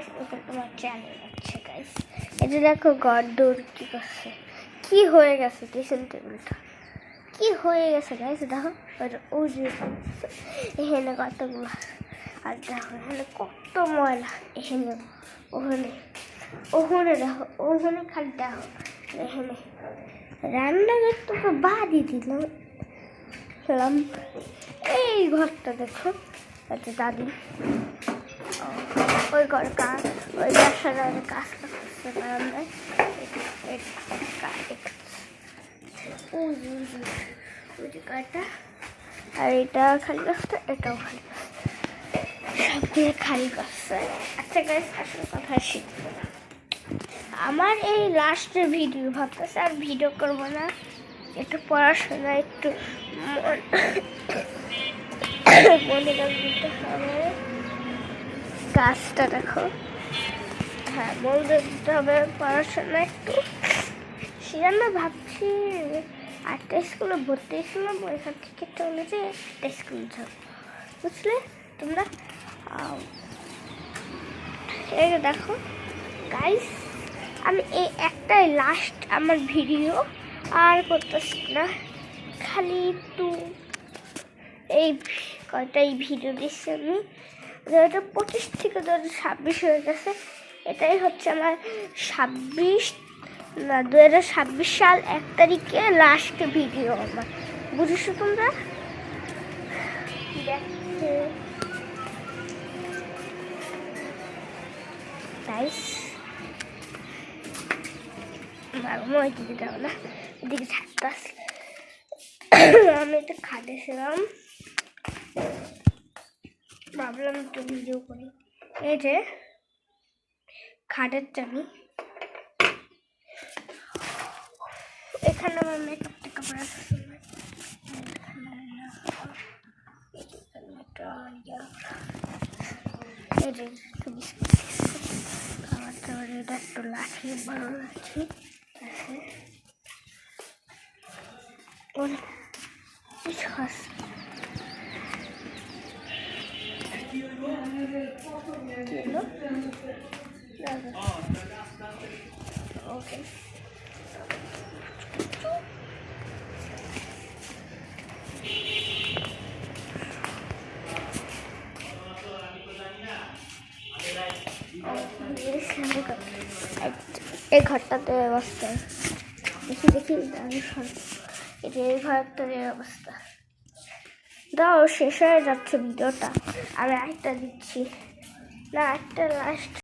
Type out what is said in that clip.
Guys, ওকে তোমার channel আছে guys. এটা দেখো গদ্দর কি করছে, কি হয়ে গেছে কিচেন টেবিলটা, কি হয়ে গেছে গাইস। দেখো ওই যে এখানে কতগুলো, আর দেখো এখানে কত ময়লা, এখানে ওখানে ওখানে দেখো, ওখানে খালি দেখো, এখানে রান্নাঘর তোকে বাদি দিলাম। এই ঘরটা দেখো, একটা দাদি ওই ঘর কাজ, ওই ব্যবসার কাজ করতেছে বারান্দায়। ওই যে কাঠটা, আর এটা খালি করছে, এটাও খালি করছে, সবগুলো খালি করছে। আচ্ছা গাইস, আসলে কথা শিখবো না। আমার এই লাস্টের ভিডিও ভাবতেছে আর ভিডিও করবো না, একটু পড়াশোনা একটু মনে রাখতে হবে। গাছটা দেখো, হ্যাঁ মনে দিতে হবে পড়াশোনা একটু। সেজন্য ভাবছি আরেকটা স্কুলে ভর্তি ছিলাম, ওইখান থেকে চলে যে একটা স্কুল যাবো, বুঝলে তোমরা। এই দেখো গাইস, আমি এই একটাই লাস্ট আমার ভিডিও, আর করতেছি না, খালি একটু এই কয়টাই ভিডিও দিচ্ছি আমি। 2025 থেকে 2026 হয়ে গেছে, এটাই হচ্ছে আমার 2026 সাল 1 তারিখে লাস্ট ভিডিও আমার, বুঝেছো তোমরা। ওইদিকে যাবো না, এদিকে থাকতে আসি। আমি একটু খাটেছিলাম, ভাবলাম একটু ভিডিও করি। এই যে খাটের চাবি, এখানে আমার মেকআপ টেকআপ রাখছি, এই যে খাবার টাবার, এটা একটু লাঠি ভালো লাঠি আছে। ওকে এই ঘরটাতে অবস্থা দেখি এই ঘরটার অবস্থা দাও, শেষ হয়ে যাচ্ছে ভিডিওটা, আমি একটা দিচ্ছি না, একটা লাস্ট